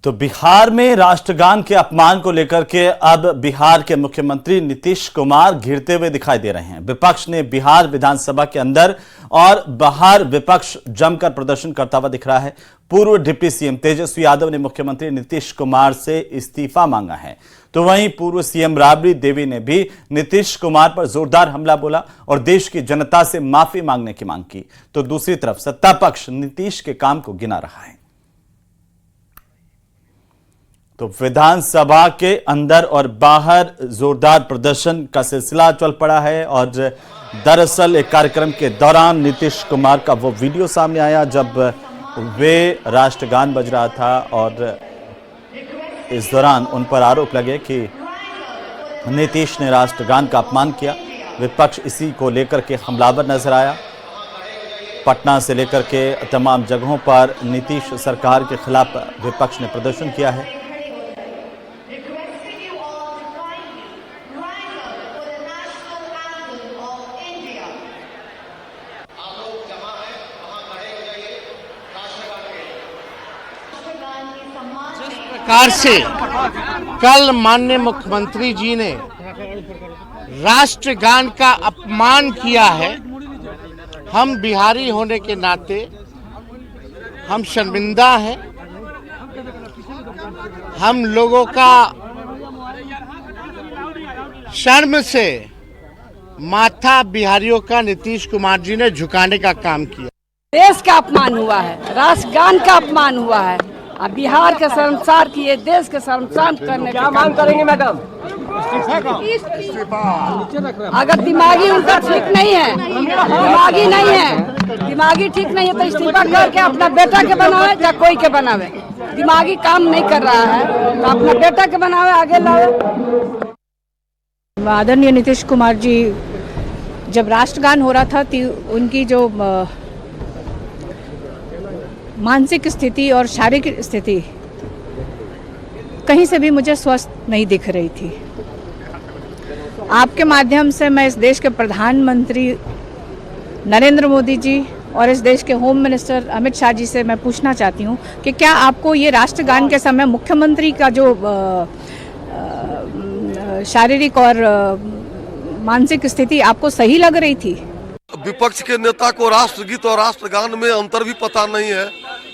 तो बिहार में राष्ट्रगान के अपमान को लेकर के अब बिहार के मुख्यमंत्री नीतीश कुमार घिरते हुए दिखाई दे रहे हैं। विपक्ष ने बिहार विधानसभा के अंदर और बाहर विपक्ष जमकर प्रदर्शन करता हुआ दिख रहा है। पूर्व डिप्टी सीएम तेजस्वी यादव ने मुख्यमंत्री नीतीश कुमार से इस्तीफा मांगा है, तो वहीं पूर्व सीएम राबड़ी देवी ने भी नीतीश कुमार पर जोरदार हमला बोला और देश की जनता से माफी मांगने की मांग की। तो दूसरी तरफ सत्ता पक्ष नीतीश के काम को गिना रहा है। तो विधानसभा के अंदर और बाहर जोरदार प्रदर्शन का सिलसिला चल पड़ा है और दरअसल एक कार्यक्रम के दौरान नीतीश कुमार का वो वीडियो सामने आया जब वे राष्ट्रगान बज रहा था और इस दौरान उन पर आरोप लगे कि नीतीश ने राष्ट्रगान का अपमान किया। विपक्ष इसी को लेकर के हमलावर नजर आया। पटना से लेकर के तमाम जगहों पर नीतीश सरकार के खिलाफ विपक्ष ने प्रदर्शन किया है। प्रकार से कल माननीय मुख्यमंत्री जी ने राष्ट्रगान का अपमान किया है, हम बिहारी होने के नाते हम शर्मिंदा हैं। हम लोगों का शर्म से माथा बिहारियों का नीतीश कुमार जी ने झुकाने का काम किया। देश का अपमान हुआ है, राष्ट्रगान का अपमान हुआ है। अब बिहार के शर्मसार किए, देश के शर्मसार करने क्या मांग करेंगे मैडम? अगर दिमागी उनका ठीक नहीं है, दिमागी ठीक नहीं है तो इस्तीफा करके अपना बेटा के बनावे या कोई के बनावे। दिमागी काम नहीं कर रहा है तो अपना बेटा के बनावे, आगे लावे। आदरणीय नीतीश कुमार जी जब राष्ट्रगान हो रहा था तो उनकी जो मानसिक स्थिति और शारीरिक स्थिति कहीं से भी मुझे स्वस्थ नहीं दिख रही थी। आपके माध्यम से मैं इस देश के प्रधानमंत्री नरेंद्र मोदी जी और इस देश के होम मिनिस्टर अमित शाह जी से मैं पूछना चाहती हूँ कि क्या आपको ये राष्ट्रगान के समय मुख्यमंत्री का जो शारीरिक और मानसिक स्थिति आपको सही लग रही थी? विपक्ष के नेता को राष्ट्रगीत और राष्ट्रगान में अंतर भी पता नहीं है।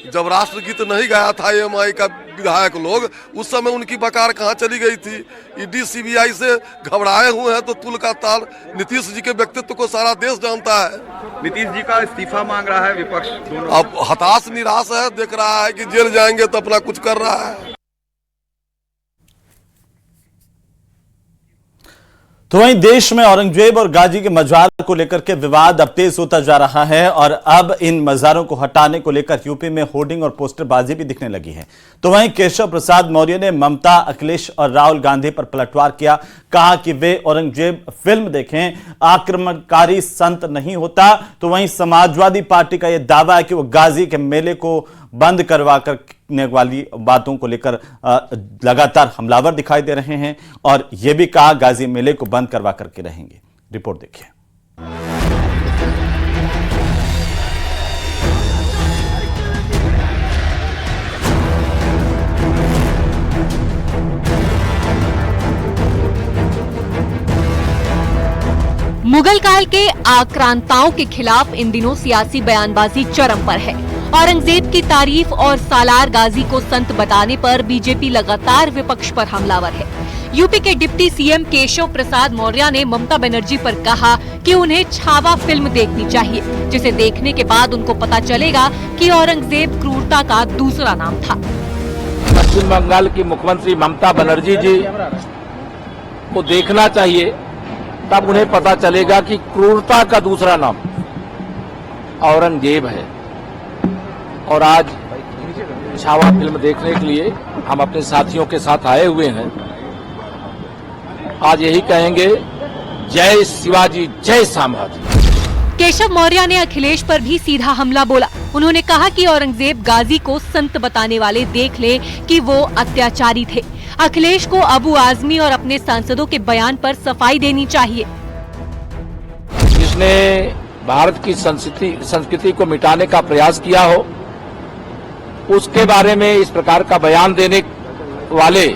जब राष्ट्रगीत नहीं गाया था एमआई का विधायक लोग, उस समय उनकी बकार कहाँ चली गई थी? ईडी सीबीआई से घबराए हुए हैं तो तुल का ताल नीतीश जी के व्यक्तित्व को सारा देश जानता है। नीतीश जी का इस्तीफा मांग रहा है विपक्ष दोनों। अब हताश निराश है, देख रहा है कि जेल जाएंगे तो अपना कुछ कर रहा है। तो वहीं देश में औरंगजेब और गाजी के मजार को लेकर के विवाद अब तेज होता जा रहा है और अब इन मजारों को हटाने को लेकर यूपी में होर्डिंग और पोस्टरबाजी भी दिखने लगी है। तो वहीं केशव प्रसाद मौर्य ने ममता, अखिलेश और राहुल गांधी पर पलटवार किया। कहा कि वे औरंगजेब फिल्म देखें, आक्रमणकारी संत नहीं होता। तो वहीं समाजवादी पार्टी का यह दावा है कि वो गाजी के मेले को बंद करवा करने वाली बातों को लेकर लगातार हमलावर दिखाई दे रहे हैं और यह भी कहा गाजी मेले को बंद करवा करके रहेंगे। रिपोर्ट देखिए। मुगल काल के आक्रांताओं के खिलाफ इन दिनों सियासी बयानबाजी चरम पर है। औरंगजेब की तारीफ और सालार गाजी को संत बताने पर बीजेपी लगातार विपक्ष पर हमलावर है। यूपी के डिप्टी सीएम केशव प्रसाद मौर्य ने ममता बनर्जी पर कहा कि उन्हें छावा फिल्म देखनी चाहिए, जिसे देखने के बाद उनको पता चलेगा कि औरंगजेब क्रूरता का दूसरा नाम था। पश्चिम बंगाल की मुख्यमंत्री ममता बनर्जी जी को देखना चाहिए, तब उन्हें पता चलेगा कि क्रूरता का दूसरा नाम औरंगजेब है। और आज छावा फिल्म देखने के लिए हम अपने साथियों के साथ आए हुए हैं। आज यही कहेंगे, जय शिवाजी, जय संभाजी। केशव मौर्य ने अखिलेश पर भी सीधा हमला बोला। उन्होंने कहा कि औरंगजेब गाजी को संत बताने वाले देख ले कि वो अत्याचारी थे। अखिलेश को अबू आजमी और अपने सांसदों के बयान पर सफाई देनी चाहिए। जिसने भारत की संस्कृति को मिटाने का प्रयास किया हो, उसके बारे में इस प्रकार का बयान देने वाले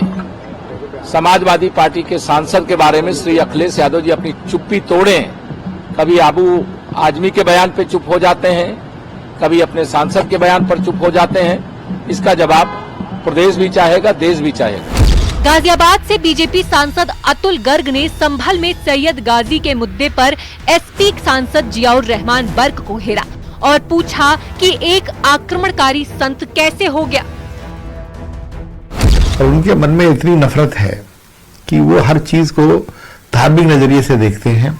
समाजवादी पार्टी के सांसद के बारे में श्री अखिलेश यादव जी अपनी चुप्पी तोड़ें। कभी आबू आजमी के बयान पे चुप हो जाते हैं, कभी अपने सांसद के बयान पर चुप हो जाते हैं। इसका जवाब प्रदेश भी चाहेगा, देश भी चाहेगा। गाजियाबाद से बीजेपी सांसद अतुल गर्ग ने संभल में सैयद गाजी के मुद्दे पर एसपी सांसद जियाउर रहमान बर्क को घेरा और पूछा कि एक आक्रमणकारी संत कैसे हो गया। और उनके मन में इतनी नफरत है कि वो हर चीज को धार्मिक नजरिए से देखते हैं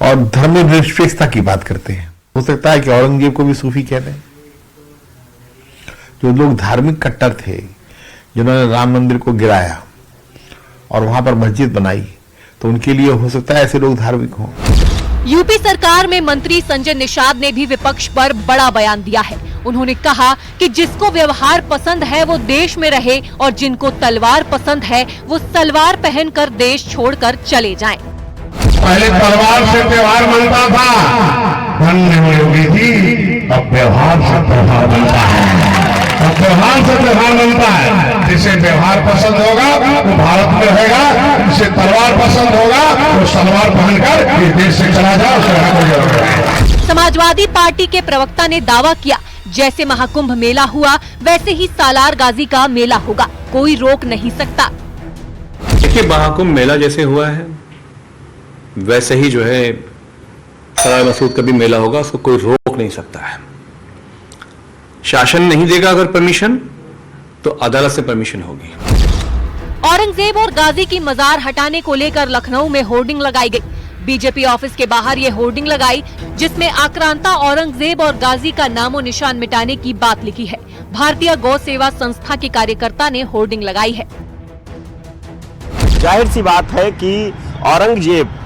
और धर्मनिरपेक्षता की बात करते हैं। हो सकता है कि औरंगजेब को भी सूफी कह दें। जो लोग धार्मिक कट्टर थे, जिन्होंने राम मंदिर को गिराया और वहां पर मस्जिद बनाई, तो उनके लिए हो सकता है ऐसे लोग धार्मिक हों। यूपी सरकार में मंत्री संजय निषाद ने भी विपक्ष पर बड़ा बयान दिया है। उन्होंने कहा कि जिसको व्यवहार पसंद है वो देश में रहे और जिनको तलवार पसंद है वो सलवार पहनकर देश छोड़कर चले जाएं। पहले तलवार से त्योहार बनता था, धन नहीं होगी थी, अब व्यवहार से त्योहार बनता है। अब व्यवहार से त्योहार बनता है। जिसे व्यवहार पसंद होगा वो भारत में रहेगा, जिसे तलवार पसंद होगा वो सलवार पहनकर इस देश से चला जाए, उसका कोई जरूरत नहीं। समाजवादी पार्टी के प्रवक्ता ने दावा किया, जैसे महाकुंभ मेला हुआ वैसे ही सालार गाजी का मेला होगा, कोई रोक नहीं सकता। देखिए, महाकुंभ मेला जैसे हुआ है वैसे ही जो है सराय मसूद का भी मेला होगा, उसको कोई रोक नहीं सकता है। शासन नहीं देगा अगर परमिशन तो अदालत से परमिशन होगी। औरंगजेब और गाजी की मजार हटाने को लेकर लखनऊ में होर्डिंग लगाई गई। बीजेपी ऑफिस के बाहर ये होर्डिंग लगाई जिसमें आक्रांता औरंगजेब और गाजी का नामो निशान मिटाने की बात लिखी है। भारतीय गौ सेवा संस्था के कार्यकर्ता ने होर्डिंग लगाई है। जाहिर सी बात है कि औरंगजेब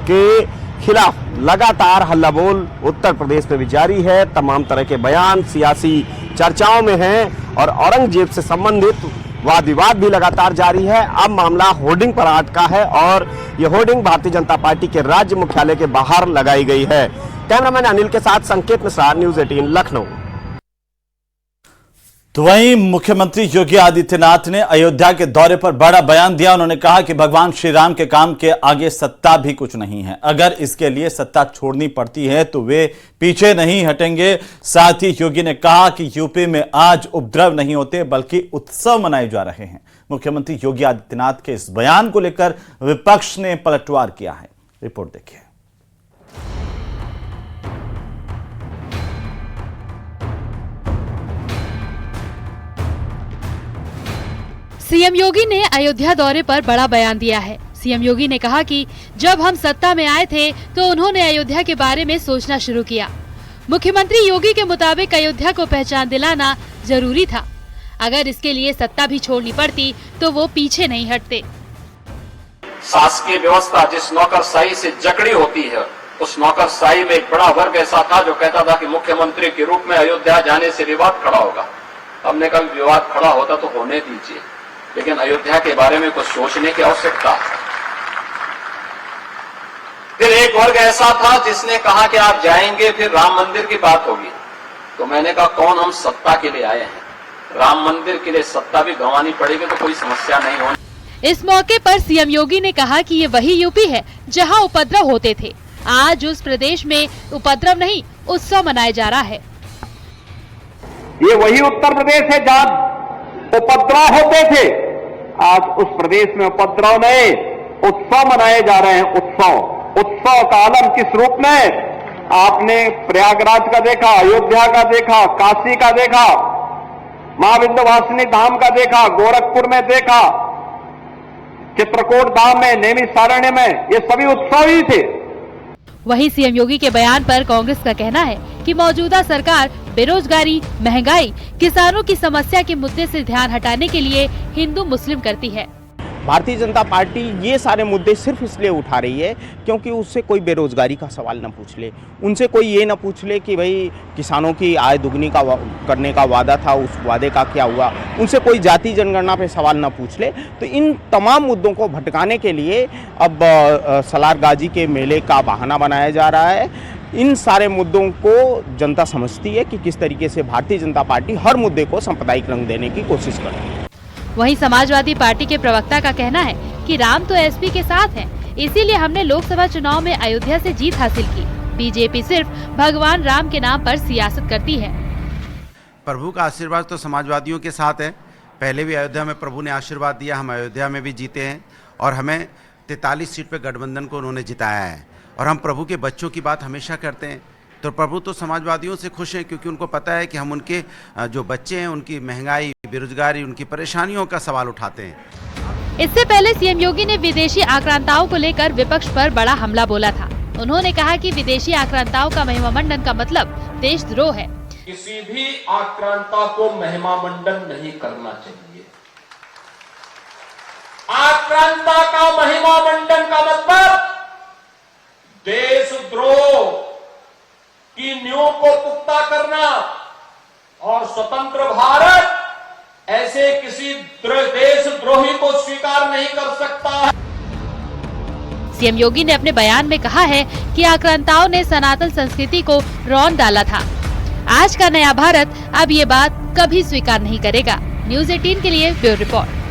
के खिलाफ लगातार हल्ला बोल उत्तर प्रदेश में भी जारी है। तमाम तरह के बयान सियासी चर्चाओं में हैं और औरंगजेब से संबंधित वाद विवाद भी लगातार जारी है। अब मामला होर्डिंग पर अटका है और ये होर्डिंग भारतीय जनता पार्टी के राज्य मुख्यालय के बाहर लगाई गई है। कैमरामैन अनिल के साथ संकेत मिश्रा, न्यूज़ 18 लखनऊ। तो वहीं मुख्यमंत्री योगी आदित्यनाथ ने अयोध्या के दौरे पर बड़ा बयान दिया। उन्होंने कहा कि भगवान श्री राम के काम के आगे सत्ता भी कुछ नहीं है, अगर इसके लिए सत्ता छोड़नी पड़ती है तो वे पीछे नहीं हटेंगे। साथ ही योगी ने कहा कि यूपी में आज उपद्रव नहीं होते बल्कि उत्सव मनाए जा रहे हैं। मुख्यमंत्री योगी आदित्यनाथ के इस बयान को लेकर विपक्ष ने पलटवार किया है। रिपोर्ट देखिए। सीएम योगी ने अयोध्या दौरे पर बड़ा बयान दिया है। सीएम योगी ने कहा कि जब हम सत्ता में आए थे तो उन्होंने अयोध्या के बारे में सोचना शुरू किया। मुख्यमंत्री योगी के मुताबिक अयोध्या को पहचान दिलाना जरूरी था, अगर इसके लिए सत्ता भी छोड़नी पड़ती तो वो पीछे नहीं हटते। शासकीय व्यवस्था जिस नौकरशाही से जकड़ी होती है, उस नौकरशाही में एक बड़ा वर्ग ऐसा था जो कहता था कि मुख्यमंत्री के रूप में अयोध्या जाने से विवाद खड़ा होगा। हमने कहा विवाद खड़ा होता तो होने दीजिए, लेकिन अयोध्या के बारे में कुछ सोचने की आवश्यकता है। फिर एक वर्ग ऐसा था जिसने कहा कि आप जाएंगे फिर राम मंदिर की बात होगी। तो मैंने कहा कौन हम सत्ता के लिए आए हैं, राम मंदिर के लिए सत्ता भी गंवानी पड़ेगी तो कोई समस्या नहीं होनी। इस मौके पर सीएम योगी ने कहा कि ये वही यूपी है जहां उपद्रव होते थे। आज उस प्रदेश में उपद्रव नहीं, उत्सव मनाया जा रहा है। ये वही उत्तर प्रदेश है जहां उपद्रव होते थे। आज उस प्रदेश में उपद्रव नहीं, उत्सव मनाए जा रहे हैं। उत्सव का आलम किस रूप में? आपने प्रयागराज का देखा, अयोध्या का देखा, काशी का देखा, मां विंध्यवासिनी धाम का देखा, गोरखपुर में देखा, चित्रकूट धाम में, नैमिषारण्य में, ये सभी उत्सव ही थे। वहीं सीएम योगी के बयान पर कांग्रेस का कहना है कि मौजूदा सरकार बेरोजगारी, महंगाई, किसानों की समस्या के मुद्दे से ध्यान हटाने के लिए हिंदू मुस्लिम करती है। भारतीय जनता पार्टी ये सारे मुद्दे सिर्फ इसलिए उठा रही है क्योंकि उससे कोई बेरोजगारी का सवाल न पूछ ले, उनसे कोई ये न पूछ ले कि भाई किसानों की आय दुगनी का करने का वादा था, उस वादे का क्या हुआ, उनसे कोई जाति जनगणना पे सवाल न पूछ ले। तो इन तमाम मुद्दों को भटकाने के लिए अब सालार गाजी के मेले का बहाना बनाया जा रहा है। इन सारे मुद्दों को जनता समझती है कि किस तरीके से भारतीय जनता पार्टी हर मुद्दे को सांप्रदायिक रंग देने की कोशिश कर रही है। वहीं समाजवादी पार्टी के प्रवक्ता का कहना है कि राम तो एसपी के साथ हैं, इसीलिए हमने लोकसभा चुनाव में अयोध्या से जीत हासिल की। बीजेपी सिर्फ भगवान राम के नाम पर सियासत करती है। प्रभु का आशीर्वाद तो समाजवादियों के साथ है। पहले भी अयोध्या में प्रभु ने आशीर्वाद दिया, हम अयोध्या में भी जीते हैं और हमें 43 सीट पे गठबंधन को उन्होंने जिताया है। और हम प्रभु के बच्चों की बात हमेशा करते हैं, तो प्रभु तो समाजवादियों से खुश हैं क्योंकि उनको पता है कि हम उनके जो बच्चे हैं उनकी महंगाई, बेरोजगारी, उनकी परेशानियों का सवाल उठाते हैं। इससे पहले सीएम योगी ने विदेशी आक्रांताओं को लेकर विपक्ष पर बड़ा हमला बोला था। उन्होंने कहा कि विदेशी आक्रांताओं का महिमा मंडन का मतलब देशद्रोह है। किसी भी आक्रांता को महिमा मंडन नहीं करना चाहिए। आक्रांता का महिमा मंडन का मतलब देशद्रोह की नींव को पुख्ता करना और स्वतंत्र भारत ऐसे किसी देशद्रोही को स्वीकार नहीं कर सकता। सीएम योगी ने अपने बयान में कहा है कि आक्रांताओं ने सनातन संस्कृति को रौंद डाला था। आज का नया भारत अब ये बात कभी स्वीकार नहीं करेगा। न्यूज़ 18 के लिए ब्यूरो रिपोर्ट।